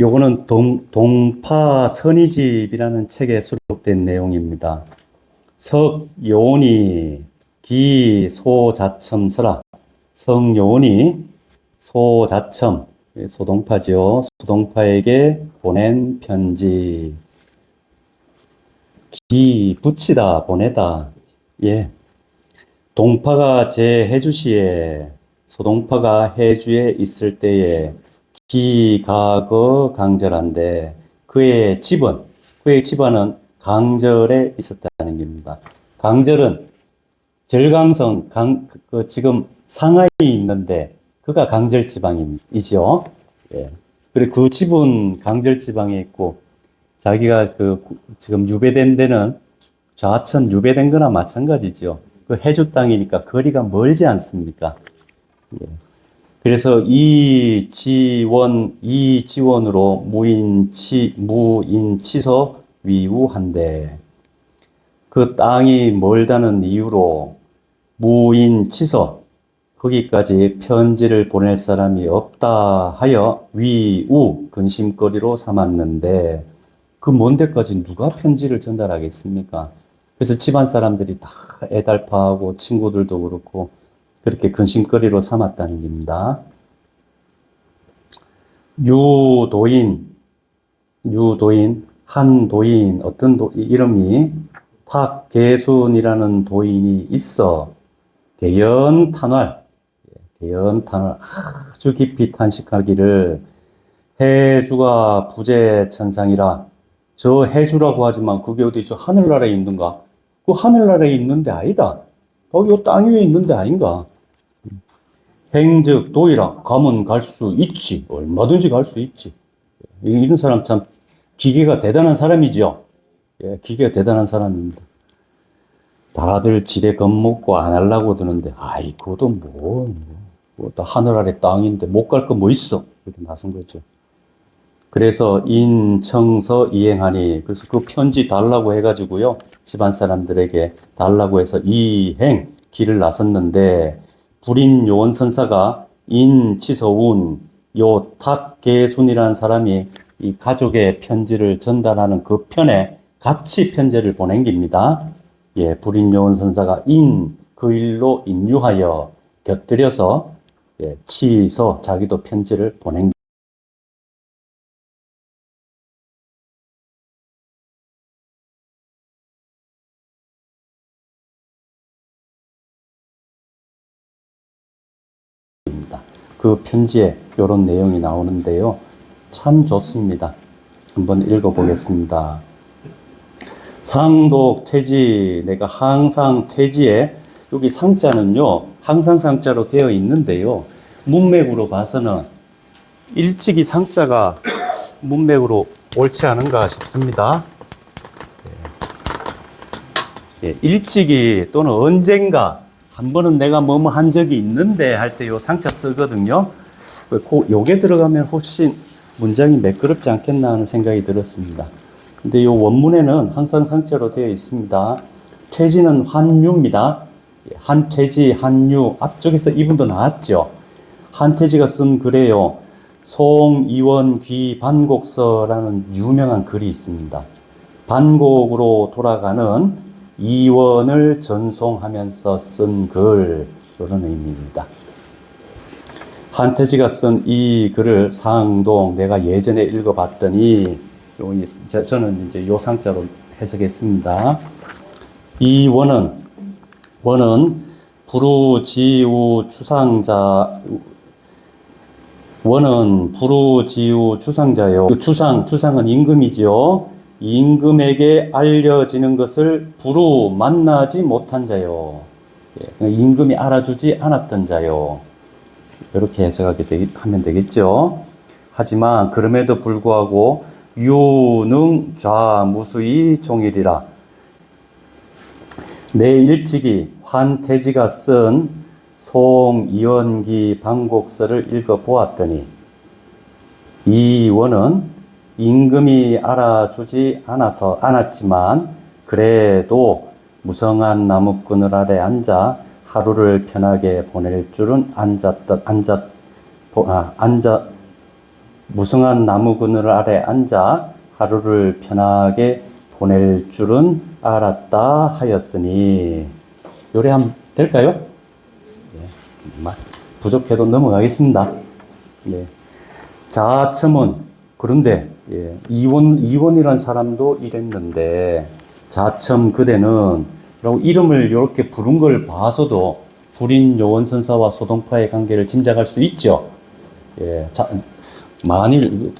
요거는 동파 선의집이라는 책에 수록된 내용입니다. 석요원이 기소자첨서라. 성요원이 소자첨, 소동파지요. 소동파에게 보낸 편지. 붙이다, 보내다. 예. 동파가 제 해주시에, 소동파가 해주에 있을 때에 기가거 강절한데 그의 집안은 강절에 있었다는 겁니다. 강절은 절강성 지금 상하이 있는데 그가 강절 지방이죠. 예. 그리고 그 집은 강절 지방에 있고 자기가 지금 유배된 데는 좌천 유배된 거나 마찬가지죠. 그 해주 땅이니까 거리가 멀지 않습니까? 예. 그래서 이지원으로 무인치서 위우한데 그 땅이 멀다는 이유로 무인치서 거기까지 편지를 보낼 사람이 없다 하여 위우 근심거리로 삼았는데 그 먼 데까지 누가 편지를 전달하겠습니까? 그래서 집안 사람들이 다 애달파하고 친구들도 그렇고 그렇게 근심거리로 삼았다는 겁니다. 유도인, 한 도인, 이름이 탁계순이라는 도인이 있어 개연탄활 아주 깊이 탄식하기를 해주가 부재천상이라. 저 해주라고 하지만 그게 어디 저 하늘나라에 있는가? 그 하늘나라에 있는데 아니다. 거기 요 땅 위에 있는데 아닌가? 행즉 도이라. 가면 갈 수 있지. 얼마든지 갈 수 있지. 이런 사람 참 기계가 대단한 사람이죠. 예, 기계가 대단한 사람입니다. 다들 지레 겁먹고 안 하려고 드는데 아이 그것도 다 하늘 아래 땅인데 못 갈 거 뭐 있어. 이렇게 나선 거죠. 그래서 인청서 이행하니, 그래서 그 편지 달라고 해가지고요, 집안 사람들에게 달라고 해서 길을 나섰는데, 불인 요원선사가 인치서운 요 탁계순이라는 사람이 이 가족의 편지를 전달하는 그 편에 같이 편지를 보낸 겁니다. 예, 불인 요원선사가 그 일로 인유하여 곁들여서 치서 자기도 편지를 보낸 그 편지에 이런 내용이 나오는데요. 참 좋습니다. 한번 읽어보겠습니다. 상독 퇴지, 내가 항상 퇴지에, 여기 상자는요, 항상 상자로 되어 있는데요. 문맥으로 봐서는 일찍이 상자가 문맥으로 옳지 않은가 싶습니다. 일찍이 또는 언젠가 한 번은 내가 뭐뭐 한 적이 있는데 할 때 요 상자 쓰거든요. 요게 들어가면 훨씬 문장이 매끄럽지 않겠나 하는 생각이 들었습니다. 근데 요 원문에는 항상 상자로 되어 있습니다. 퇴지는 한유입니다. 한퇴지, 한유. 앞쪽에서 이분도 나왔죠. 한퇴지가 쓴 글에요. 송이원귀 반곡서라는 유명한 글이 있습니다. 반곡으로 돌아가는 이원을 전송하면서 쓴 글, 이런 의미입니다. 한태지가 쓴 이 글을 상동, 내가 예전에 읽어봤더니, 저는 이제 요 상자로 해석했습니다. 이 원은 부루지우 주상자요. 주상은 임금이죠. 임금에게 알려지는 것을 부루 만나지 못한 자요. 임금이 알아주지 않았던 자요. 이렇게 하면 되겠죠. 하지만 그럼에도 불구하고 유능좌무수의 종일이라. 내 일찍이 환태지가 쓴 송이원기 방곡서를 읽어보았더니 이 원은 임금이 알아주지 않았지만 그래도 무성한 나무그늘 아래 앉아 하루를 편하게 보낼 줄은 무성한 나무 그늘 아래 앉아 하루를 편하게 보낼 줄은 알았다 하였으니. 요래 하면 될까요? 예, 부족해도 넘어가겠습니다. 예. 자첨은, 그런데, 예, 이원이란 사람도 이랬는데, 자첨 그대는, 라고 이름을 이렇게 부른 걸 봐서도 불인 요원선사와 소동파의 관계를 짐작할 수 있죠. 예, 만일,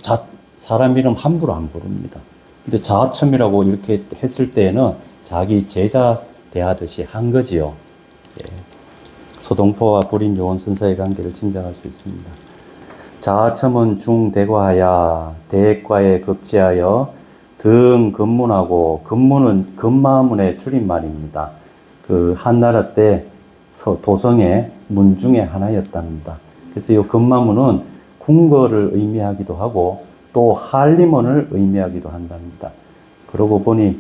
사람 이름 함부로 안 부릅니다. 근데 자첨이라고 이렇게 했을 때에는 자기 제자 대하듯이 한 거지요. 예. 소동포와 불인 요원선사의 관계를 짐작할 수 있습니다. 자첨은 중대과하야 대과에 급제하여 등 근문하고, 근문은 근마문의 줄임말입니다. 그 한나라 때 도성의 문 중에 하나였답니다. 그래서 이 근마문은 궁궐을 의미하기도 하고 또 한림원을 의미하기도 한답니다. 그러고 보니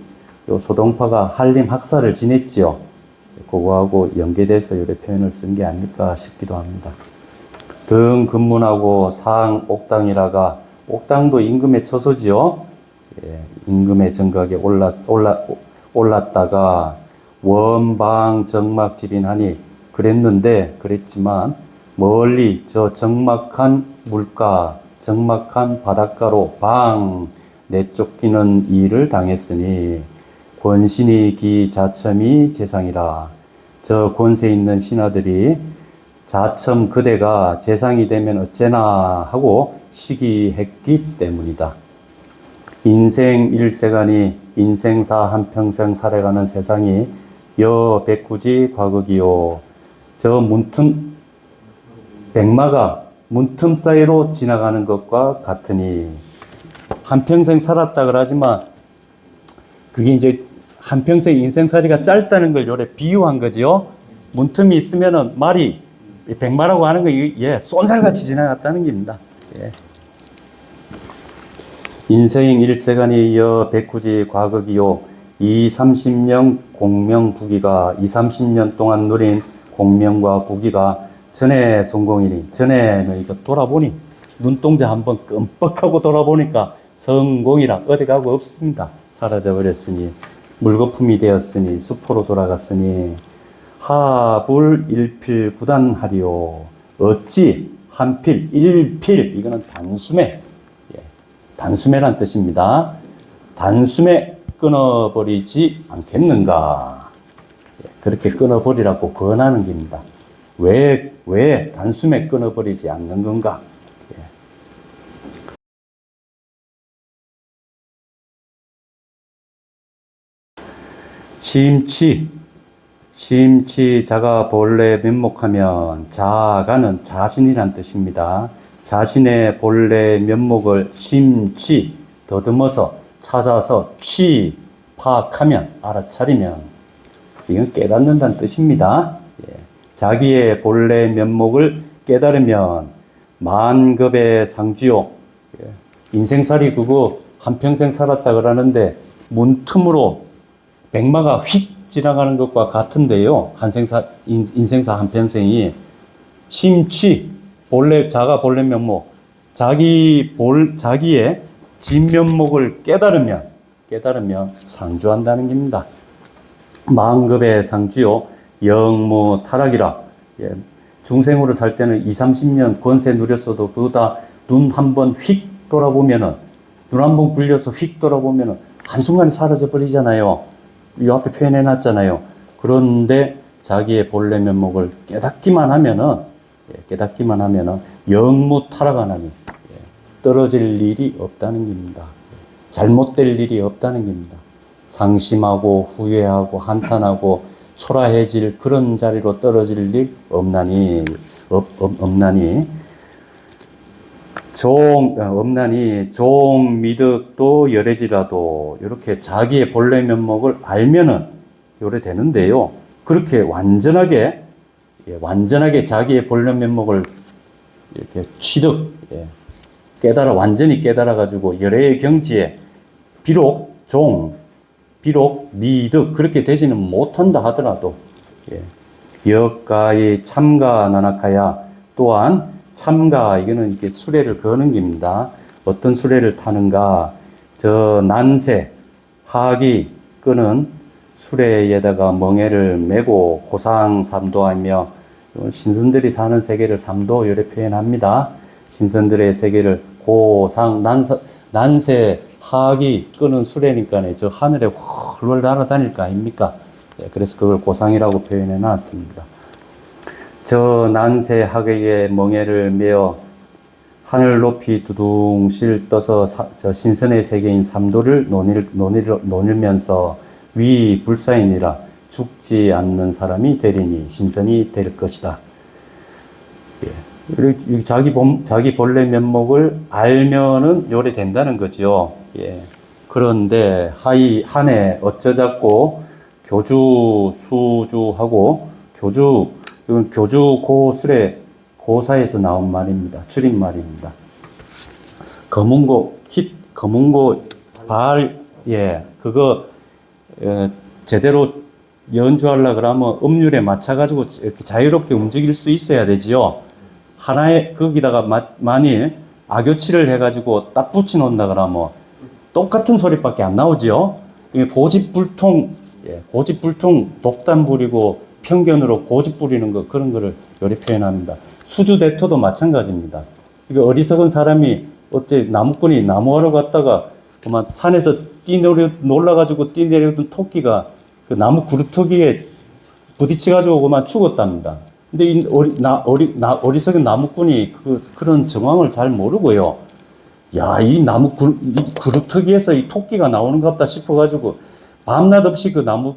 요 소동파가 한림 학사를 지냈지요. 그거하고 연계돼서 이런 표현을 쓴 게 아닐까 싶기도 합니다. 등 근문하고 상 옥당이라가, 옥당도 임금의 처소지요. 예, 임금의 정각에 올랐다가 원방 정막 집인하니, 그랬지만 멀리 저 정막한 물가, 정막한 바닷가로 방 내쫓기는 일을 당했으니 권신이 기 자첨이 재상이라. 저 권세 있는 신하들이 자첨 그대가 재상이 되면 어째나 하고 시기했기 때문이다. 인생 일세간이 인생사 한평생 살아가는 세상이 여 백구지 과거기요. 저 문틈, 백마가 문틈 사이로 지나가는 것과 같으니. 한평생 살았다 그러지만 그게 이제 한평생 인생살이가 짧다는 걸 요래 비유한 거지요. 문틈이 있으면은 말이, 백마라고 하는 거, 예, 쏜살같이 지나갔다는 겁니다. 예. 인생 일세간이 여 백구지 과거기요. 30년 공명부기가, 30년 동안 누린 공명과 부기가 전에 성공이니, 전에는 이거 돌아보니, 눈동자 한번 끔뻑하고 돌아보니까 성공이라 어디 가고 없습니다. 사라져버렸으니, 물거품이 되었으니, 수포로 돌아갔으니, 하불 일필 구단하리요. 어찌 한필 일필, 이거는 단숨에, 예, 단숨에란 뜻입니다. 단숨에 끊어버리지 않겠는가. 예, 그렇게 끊어버리라고 권하는 겁니다. 왜 단숨에 끊어버리지 않는 건가. 예. 시임치 자가 본래 면목하면, 자가는 자신이란 뜻입니다. 자신의 본래 면목을 심치, 더듬어서 찾아서 파악하면, 알아차리면, 이건 깨닫는다는 뜻입니다. 예. 자기의 본래 면목을 깨달으면 만급의 상주요. 예. 인생살이 그거 한평생 살았다 그러는데 문틈으로 백마가 휙 지나가는 것과 같은데요. 인생사 한평생이 심취, 자가 본래 면목, 자기의 진면목을 깨달으면 상주한다는 겁니다. 만급의 상주요, 영무 타락이라. 예, 중생으로 살 때는 20-30년 권세 누렸어도 그거다 눈 한번 휙 돌아보면은, 눈 한번 굴려서 휙 돌아보면은 한순간에 사라져 버리잖아요. 이 앞에 표현해 놨잖아요. 그런데 자기의 본래 면목을 깨닫기만 하면은 영무 타락하나니, 떨어질 일이 없다는 겁니다. 잘못될 일이 없다는 겁니다. 상심하고 후회하고 한탄하고 초라해질 그런 자리로 떨어질 일 없나니 종 미득도 열애지라도, 이렇게 자기의 본래 면목을 알면은 요래 되는데요. 그렇게 완전하게 자기의 본래 면목을 이렇게 완전히 깨달아가지고 열애의 경지에 비록 미득 그렇게 되지는 못한다 하더라도, 여가의 참가 나나카야, 또한 참가, 이거는 이렇게 수레를 거는 겁니다. 어떤 수레를 타는가? 저 난세, 하악이 끄는 수레에다가 멍에를 메고 고상삼도하며, 신선들이 사는 세계를 삼도 이렇게 표현합니다. 신선들의 세계를 고상, 난세, 하악이 끄는 수레니까 저 하늘에 훨훨 날아다닐 거 아닙니까? 그래서 그걸 고상이라고 표현해 놨습니다. 저 난세 하객의 멍에를 메어 하늘 높이 두둥실 떠서 저 신선의 세계인 삼도를 논일면서 위 불사이니라 죽지 않는 사람이 되리니 신선이 될 것이다. 예. 자기 본래 면목을 알면은 요래 된다는 거죠. 예. 그런데 한해 어쩌자고 교주 수주하고 이건 교주 고술의 고사에서 나온 말입니다. 줄임말입니다. 검은고 발, 그거, 제대로 연주하려 그러면 음률에 맞춰가지고 이렇게 자유롭게 움직일 수 있어야 되지요. 하나에, 거기다가 만일 악교치를 해가지고 딱 붙여놓는다 그러면 똑같은 소리밖에 안 나오지요. 고집불통, 독단 부리고 편견으로 고집 부리는 거, 그런 거를 요리 표현합니다. 수주대토도 마찬가지입니다. 이거 어리석은 사람이 어째 나무꾼이 나무하러 갔다가 그만 산에서 놀라가지고 뛰내려던 토끼가 그 나무 구루터기에 부딪혀가지고 그만 죽었답니다. 근데 이 어리석은 나무꾼이 그런 정황을 잘 모르고요. 야, 이 구루터기에서 이 토끼가 나오는가 보다 싶어가지고 밤낮 없이 그 나무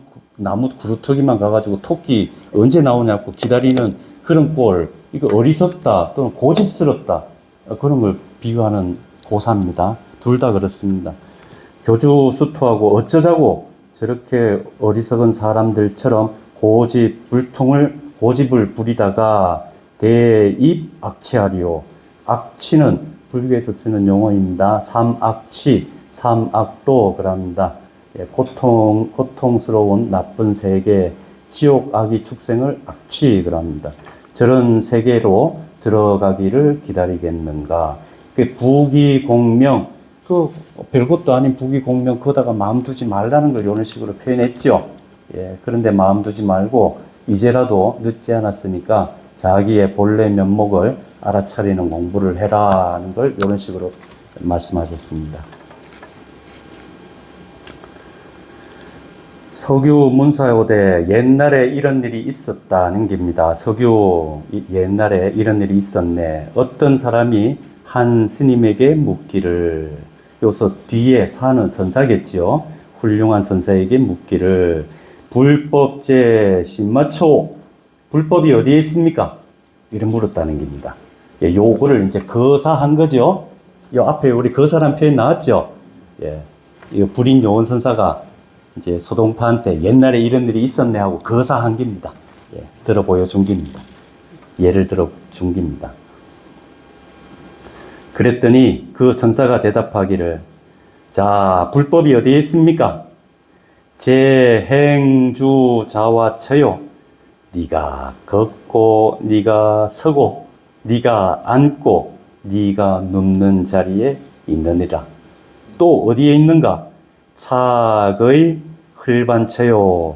구루터기만 가가지고 토끼 언제 나오냐고 기다리는 그런 꼴, 이거 어리석다 또는 고집스럽다, 그런 걸 비유하는 고사입니다. 둘 다 그렇습니다. 교주 수투하고 어쩌자고 저렇게 어리석은 사람들처럼 고집을 부리다가 대입 악취하리요. 악취는 불교에서 쓰는 용어입니다. 삼악도 그럽니다. 고통스러운 나쁜 세계, 지옥 악의 축생을 악취 그럽니다. 저런 세계로 들어가기를 기다리겠는가. 부귀공명, 별것도 아닌 부귀공명, 거다가 마음 두지 말라는 걸 이런 식으로 표현했죠. 그런데 마음 두지 말고 이제라도 늦지 않았으니까 자기의 본래 면목을 알아차리는 공부를 해라는 걸 이런 식으로 말씀하셨습니다. 석유 문사오대 옛날에 이런 일이 있었다는 겁니다. 석유 옛날에 이런 일이 있었네. 어떤 사람이 한 스님에게 묻기를, 여기서 뒤에 사는 선사겠죠. 훌륭한 선사에게 묻기를 불법제 신마초, 불법이 어디에 있습니까? 이런 물었다는 겁니다. 요거를 이제 거사한 거죠. 요 앞에 우리 거사란 표현 나왔죠. 이 불인 요원 선사가 이제 소동파한테 옛날에 이런 일이 있었네 하고 거사한 겁니다. 들어 보여준 겁니다. 예를 들어 준 겁니다. 그랬더니 그 선사가 대답하기를, 자, 불법이 어디에 있습니까? 제 행주 자와처요. 네가 걷고, 네가 서고, 네가 앉고, 네가 눕는 자리에 있느니라. 또 어디에 있는가? 착의 흘반처요.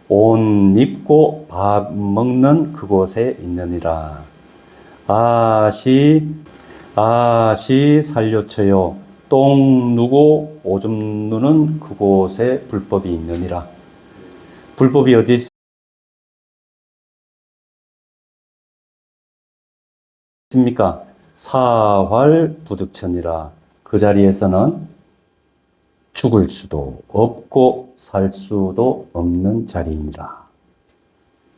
옷 입고 밥 먹는 그곳에 있느니라. 아시 살려쳐요. 똥 누고 오줌 누는 그곳에 불법이 있느니라. 불법이 어디 있습니까? 사활부득천이라. 그 자리에서는 죽을 수도 없고 살 수도 없는 자리이니라.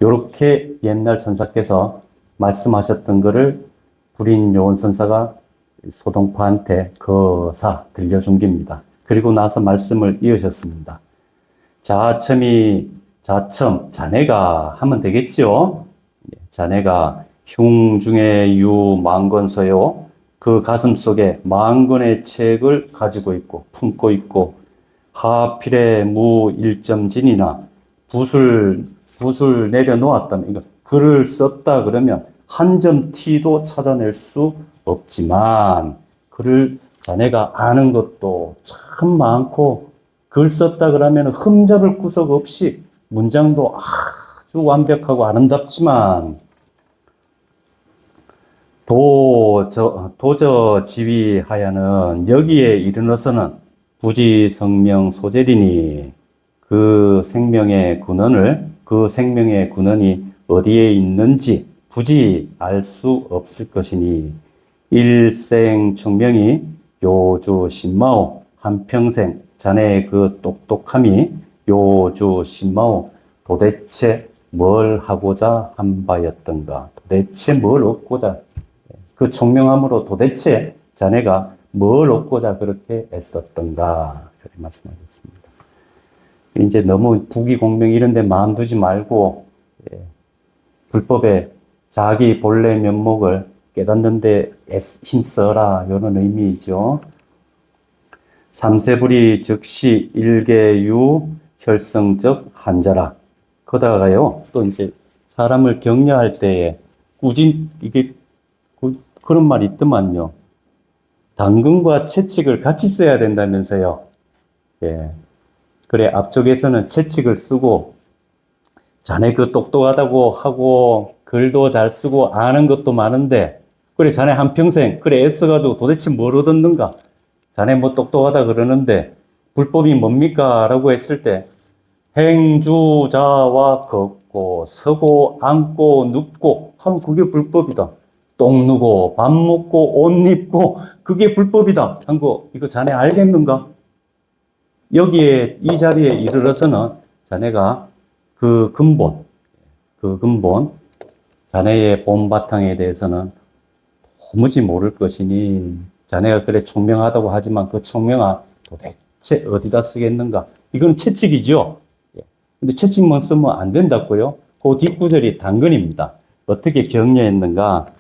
요렇게 옛날 선사께서 말씀하셨던 것을 불인 요원 선사가 소동파한테 거사 들려준 겁니다. 그리고 나서 말씀을 이으셨습니다. 자네가 하면 되겠죠? 자네가 흉중에 유망건서요. 그 가슴 속에 만권의 책을 가지고 있고 품고 있고, 하필에 무일점진이나 붓을 내려놓았다면, 그러니까 글을 썼다 그러면 한 점 티도 찾아낼 수 없지만 글을 자네가 아는 것도 참 많고, 글 썼다 그러면 흠잡을 구석 없이 문장도 아주 완벽하고 아름답지만, 도저지휘하여는 여기에 이르러서는 부지성명 소재리니 그 생명의 근원이 어디에 있는지 부지 알 수 없을 것이니 일생청명이 요주신마오 한평생 자네의 그 똑똑함이 요주신마오 도대체 뭘 하고자 한 바였던가, 도대체 뭘 얻고자, 그 총명함으로 도대체 자네가 뭘 얻고자 그렇게 애썼던가, 그렇게 말씀하셨습니다. 이제 너무 부귀공명 이런 데 마음 두지 말고, 불법의 자기 본래 면목을 깨닫는 데 힘써라, 이런 의미이죠. 삼세불이 즉시 일계유 혈성적 한자라. 거다가요, 또 이제 사람을 격려할 때에 이게 그런 말이 있더만요. 당근과 채찍을 같이 써야 된다면서요. 예. 그래, 앞쪽에서는 채찍을 쓰고, 자네 그 똑똑하다고 하고, 글도 잘 쓰고, 아는 것도 많은데, 그래, 자네 한평생, 그래, 애써가지고 도대체 뭘 얻었는가? 자네 뭐 똑똑하다 그러는데, 불법이 뭡니까? 라고 했을 때, 행주자와 걷고, 서고, 앉고, 눕고, 하면 그게 불법이다. 똥 누고, 밥 먹고, 옷 입고, 그게 불법이다. 한 거, 이거 자네 알겠는가? 여기에, 이 자리에 이르러서는 자네가 그 근본, 자네의 본바탕에 대해서는 도무지 모를 것이니, 자네가 그래 총명하다고 하지만 그 총명아 도대체 어디다 쓰겠는가? 이건 채찍이죠. 근데 채찍만 쓰면 안 된다고요? 그 뒷구절이 당근입니다. 어떻게 격려했는가?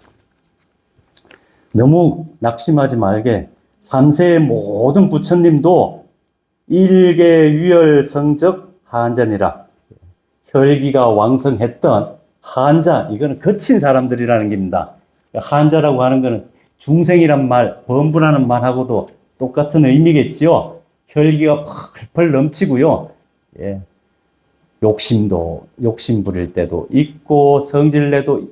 너무 낙심하지 말게, 삼세의 모든 부처님도 일계유열 성적 한자니라. 혈기가 왕성했던 한자, 이거는 거친 사람들이라는 겁니다. 한자라고 하는 거는 중생이란 말, 범부라는 말하고도 똑같은 의미겠지요. 혈기가 펄펄 넘치고요. 예. 욕심 부릴 때도 있고, 성질내던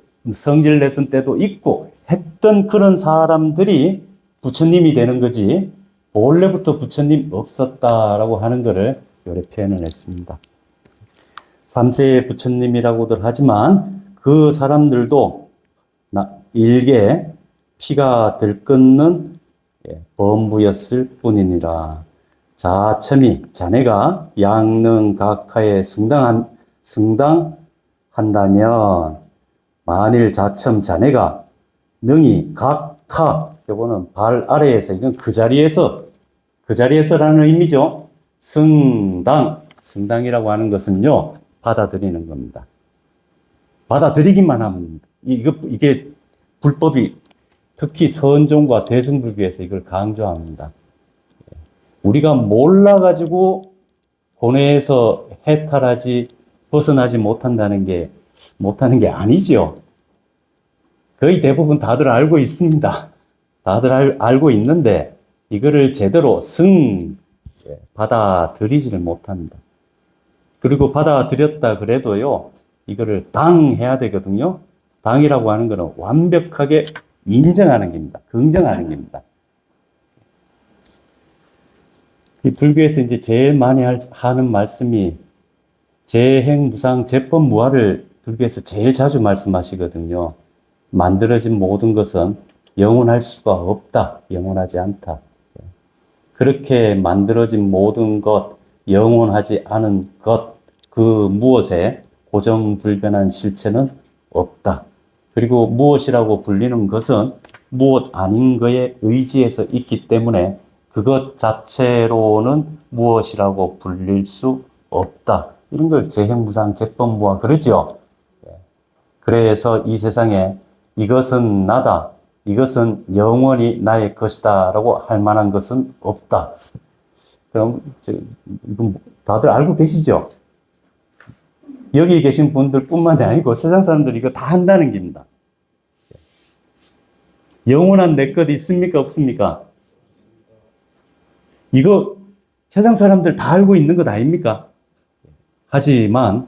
때도 있고, 했던 그런 사람들이 부처님이 되는 거지, 본래부터 부처님 없었다라고 하는 것을 요래 표현을 했습니다. 삼세의 부처님이라고들 하지만 그 사람들도 일개 피가 들끓는 범부였을 뿐이니라. 자첨이 자네가 양능각하에 승당한다면, 만일 자첨 자네가 능히 각하, 요거는 발 아래에서, 이건 그 자리에서라는 의미죠. 승당이라고 하는 것은요, 받아들이는 겁니다. 받아들이기만 하면, 이게 불법이, 특히 선종과 대승불교에서 이걸 강조합니다. 우리가 몰라가지고 고뇌에서 벗어나지 못하는 게 아니지요. 거의 대부분 다들 알고 있습니다. 다들 알고 있는데, 이거를 제대로 받아들이지를 못합니다. 그리고 받아들였다 그래도요, 이거를 당해야 되거든요. 당이라고 하는 거는 완벽하게 인정하는 겁니다. 긍정하는 겁니다. 이 불교에서 이제 제일 많이 하는 말씀이 재행무상 재법무화를 불교에서 제일 자주 말씀하시거든요. 만들어진 모든 것은 영원할 수가 없다. 영원하지 않다. 그렇게 만들어진 모든 것, 영원하지 않은 것, 그 무엇에 고정불변한 실체는 없다. 그리고 무엇이라고 불리는 것은 무엇 아닌 거에 의지해서 있기 때문에 그것 자체로는 무엇이라고 불릴 수 없다. 이런 걸 재행무상 재법무화 그러죠. 그래서 이 세상에 이것은 나다, 이것은 영원히 나의 것이다 라고 할 만한 것은 없다. 그럼 이건 다들 알고 계시죠? 여기 계신 분들 뿐만이 아니고 세상 사람들이 이거 다 한다는 겁니다. 영원한 내 것 있습니까? 없습니까? 이거 세상 사람들 다 알고 있는 것 아닙니까? 하지만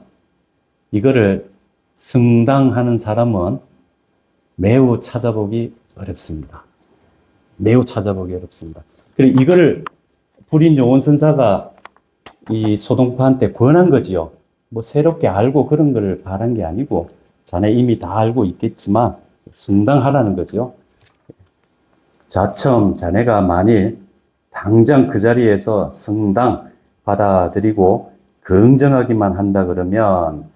이거를 승당하는 사람은 매우 찾아보기 어렵습니다. 매우 찾아보기 어렵습니다. 그리고 이거를 불인 요원선사가 이 소동파한테 권한 거지요. 뭐 새롭게 알고 그런 걸 바란 게 아니고 자네 이미 다 알고 있겠지만 승당하라는 거죠. 자첨 자네가 만일 당장 그 자리에서 승당 받아들이고 긍정하기만 한다 그러면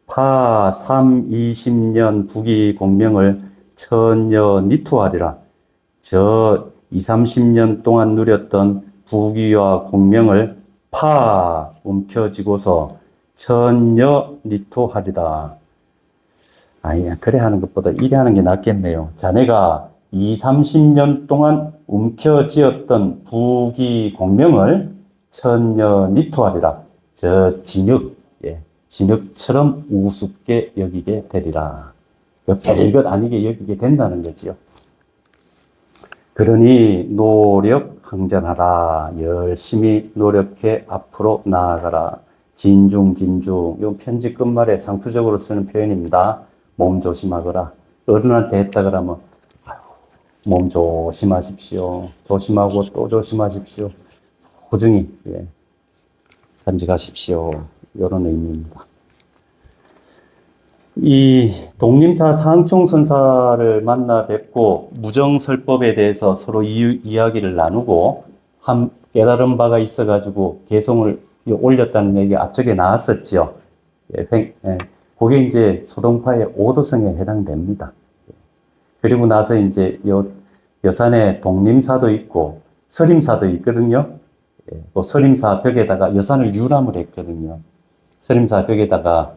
파 3, 20년 부귀 공명을 천여 니투하리라. 저 2, 30년 동안 누렸던 부귀와 공명을 파 움켜쥐고서 천여 니투하리다. 아니, 그래 하는 것보다 이래 하는 게 낫겠네요. 자네가 2, 30년 동안 움켜쥐었던 부귀 공명을 천여 니투하리라. 저 진흙, 진흙처럼 우습게 여기게 되리라. 별것 아니게 여기게 된다는 거지요. 그러니 노력 흥전하라. 열심히 노력해 앞으로 나아가라. 진중. 이 편지 끝말에 상투적으로 쓰는 표현입니다. 몸 조심하거라. 어른한테 했다 그러면 몸 조심하십시오. 조심하고 또 조심하십시오. 소중히 간직하십시오. 이런 의미입니다. 이 독림사 사항총 선사를 만나 뵙고 무정설법에 대해서 서로 이야기를 나누고 한 깨달은 바가 있어가지고 개송을 올렸다는 얘기 앞쪽에 나왔었죠. 그게 이제 소동파의 오도성에 해당됩니다. 그리고 나서 이제 여산에 독림사도 있고 서림사도 있거든요. 또 서림사 벽에다가 여산을 유람을 했거든요. 서림사 벽에다가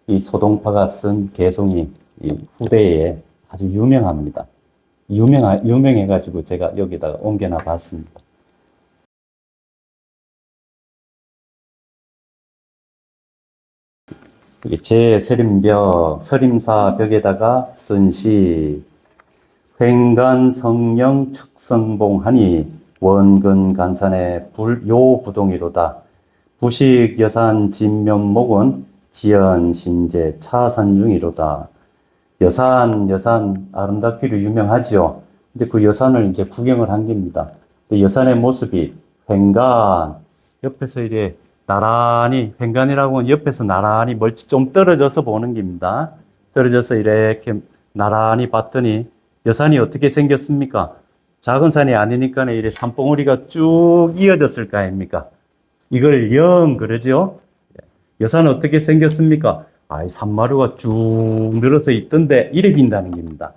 이 소동파가 쓴 개송이 이 후대에 아주 유명합니다. 유명해가지고 제가 여기다가 옮겨놔 봤습니다. 제 서림사 벽에다가 쓴 시, 횡간 성령 측성봉하니 원근 간산의 요부동이로다. 부식 여산 진면목은 지연 신제 차산중이로다. 여산 아름답기로 유명하죠. 근데 그 여산을 이제 구경을 한 겁니다. 여산의 모습이 횡간, 옆에서 이래 나란히, 횡간이라고 하면 옆에서 나란히 멀찍 좀 떨어져서 보는 겁니다. 떨어져서 이렇게 나란히 봤더니 여산이 어떻게 생겼습니까? 작은 산이 아니니까 이래 산봉우리가 쭉 이어졌을 거 아닙니까? 이걸 그러죠? 여산은 어떻게 생겼습니까? 산마루가 쭉 늘어서 있던데 이래 빈다는 겁니다.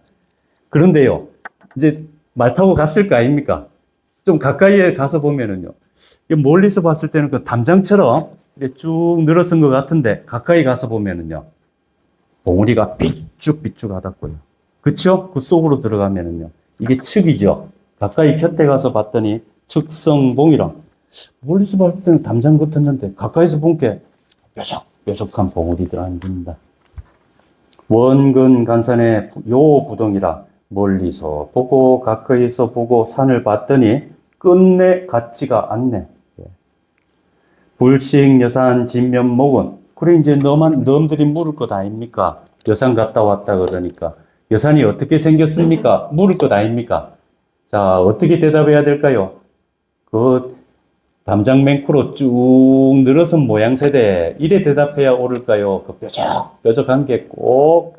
그런데요, 이제 말 타고 갔을 거 아닙니까? 좀 가까이에 가서 보면은요, 멀리서 봤을 때는 그 담장처럼 이렇게 쭉 늘어선 것 같은데 가까이 가서 보면은요, 봉우리가 삐쭉삐쭉하다고요. 그쵸? 그 속으로 들어가면은요, 이게 측이죠. 가까이 곁에 가서 봤더니 측성봉이랑 멀리서 봤을 때는 담장 같았는데 가까이서 본 게 뾰족뾰족한 봉우리들 아닙니다. 원근 간산의 요부동이라 멀리서 보고 가까이서 보고 산을 봤더니 끝내 같지가 않네. 불식 여산 진면목은 그래 이제 너희들이 물을 것 아닙니까? 여산 갔다 왔다 그러니까 여산이 어떻게 생겼습니까? 물을 것 아닙니까? 자, 어떻게 대답해야 될까요? 그 담장맹크로 쭉 늘어선 모양새대 이래 대답해야 옳을까요? 그 뾰족한 게 꼭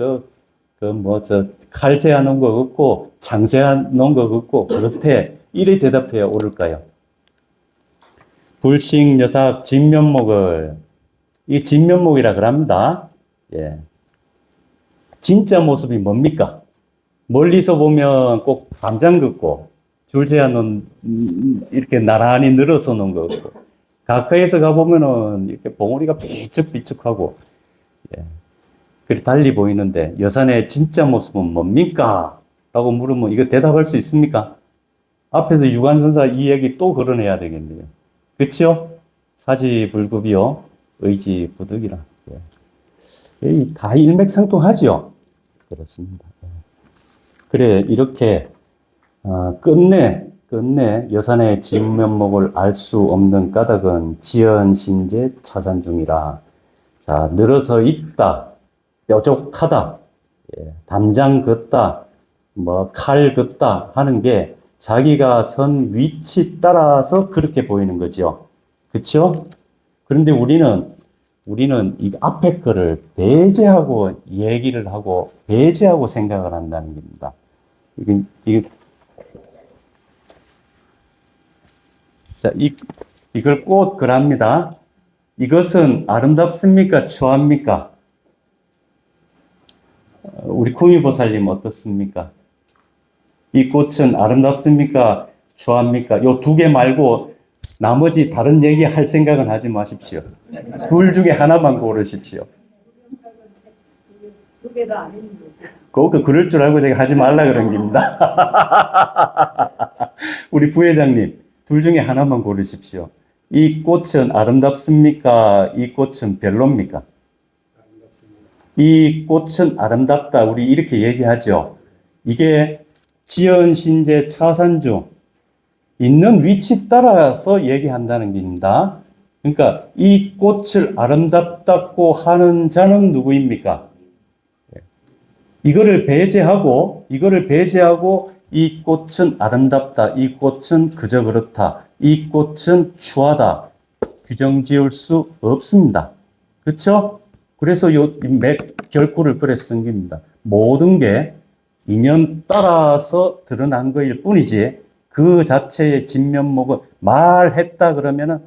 칼세아 놓은 거 같고 장세아 놓은 거 같고 그렇대 이래 대답해야 옳을까요? 불식 여삭 진면목을 이 진면목이라 그럽니다. 진짜 모습이 뭡니까? 멀리서 보면 꼭 담장 같고 줄세아 놓은 이렇게 나란히 늘어서 놓은 거 같고 가까이서 가보면은 이렇게 봉우리가 삐쭉삐쭉하고 그리 달리 보이는데 여산의 진짜 모습은 뭡니까? 라고 물으면 이거 대답할 수 있습니까? 앞에서 유관선사 이 얘기 또 거론해야 되겠네요. 그쵸? 사지불급이요 의지부득이라. 다 일맥상통하죠? 그렇습니다. 그래 이렇게 끝내 끝내 여산의 진면목을 알 수 없는 까닭은 지연신제 차산 중이라. 자, 늘어서 있다, 뾰족하다, 담장 긋다, 뭐 칼 긋다 하는 게 자기가 선 위치 따라서 그렇게 보이는 거죠. 그렇죠? 그런데 우리는 이 앞에 거를 배제하고 얘기를 하고 배제하고 생각을 한다는 겁니다. 자, 이걸 꼭 그랍니다. 이것은 아름답습니까? 추합니까? 우리 구미보살님 어떻습니까? 이 꽃은 아름답습니까? 추합니까? 요 두 개 말고 나머지 다른 얘기 할 생각은 하지 마십시오. 둘 중에 하나만 고르십시오. 두 개 다 아닌데. 그럴 줄 알고 제가 하지 말라 그런 겁니다. 우리 부회장님, 둘 중에 하나만 고르십시오. 이 꽃은 아름답습니까? 이 꽃은 별로입니까? 이 꽃은 아름답다. 우리 이렇게 얘기하죠. 이게 지연신제 차산중 있는 위치 따라서 얘기한다는 겁니다. 그러니까 이 꽃을 아름답다고 하는 자는 누구입니까? 이거를 배제하고 이 꽃은 아름답다, 이 꽃은 그저 그렇다, 이 꽃은 추하다 규정 지을 수 없습니다. 그렇죠? 그래서 몇 결구를 그래 쓴 겁니다. 모든 게 인연 따라서 드러난 거일 뿐이지 그 자체의 진면목은 말했다 그러면은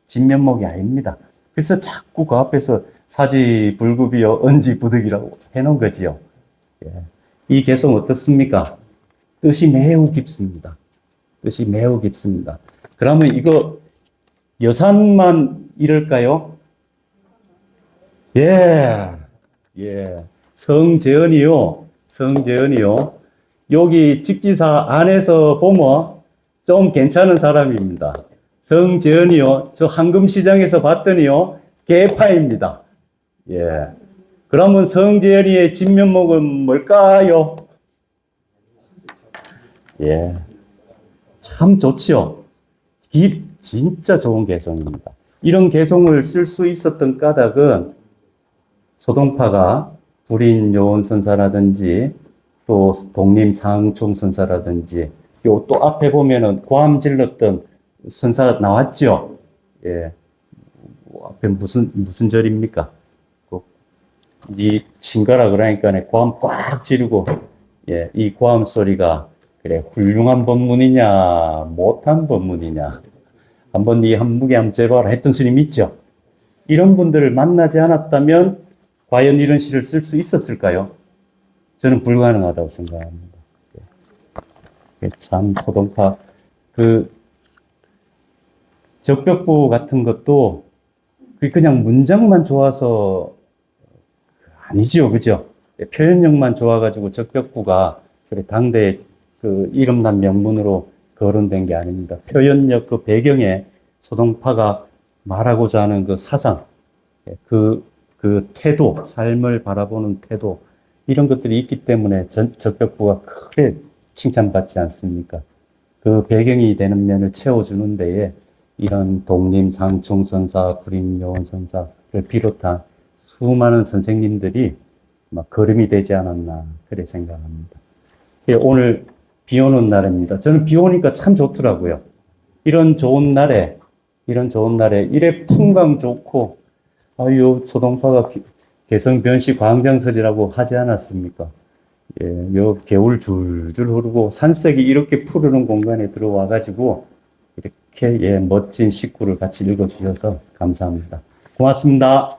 진면목이 아닙니다. 그래서 자꾸 그 앞에서 사지불급이요 언지부득이라고 해놓은 거지요. 이 개성 어떻습니까? 뜻이 매우 깊습니다. 뜻이 매우 깊습니다. 그러면 이거 여산만 이럴까요? 예. 성재언이요. 여기 직지사 안에서 보면 좀 괜찮은 사람입니다. 성재언이요. 저 황금시장에서 봤더니요. 개파입니다. 예. 그러면 성재언이의 진면목은 뭘까요? 예. 참 좋지요. 진짜 좋은 개성입니다. 이런 개성을 쓸 수 있었던 까닭은 소동파가 불인 요원선사라든지 또 독림 상총선사라든지 요 또 앞에 보면은 고함 질렀던 선사 나왔죠. 예. 앞에 무슨 절입니까? 이 친가라 그러니까 고함 꽉 지르고 이 고함 소리가 그래 훌륭한 법문이냐 못한 법문이냐 한번 이 한무게 한번 재봐라 했던 스님 있죠. 이런 분들을 만나지 않았다면 과연 이런 시를 쓸 수 있었을까요? 저는 불가능하다고 생각합니다. 참 소동파 그 적벽부 같은 것도 그냥 문장만 좋아서 아니지요, 그죠? 표현력만 좋아가지고 적벽부가 그래 당대의 그 이름난 명문으로 거론된 게 아닙니다. 표현력 그 배경에 소동파가 말하고자 하는 그 사상, 그 태도, 삶을 바라보는 태도, 이런 것들이 있기 때문에 적벽부가 크게 칭찬받지 않습니까? 그 배경이 되는 면을 채워주는 데에 이런 독림 상총선사, 불임 요원선사를 비롯한 수많은 선생님들이 막 거름이 되지 않았나 그래 생각합니다. 오늘 비 오는 날입니다. 저는 비 오니까 참 좋더라고요. 이런 좋은 날에 이래 풍광 좋고 아유 소동파가 개성변시 광장설이라고 하지 않았습니까? 요 개울 줄줄 흐르고 산색이 이렇게 푸르는 공간에 들어와 가지고 이렇게 멋진 식구를 같이 읽어주셔서 감사합니다. 고맙습니다.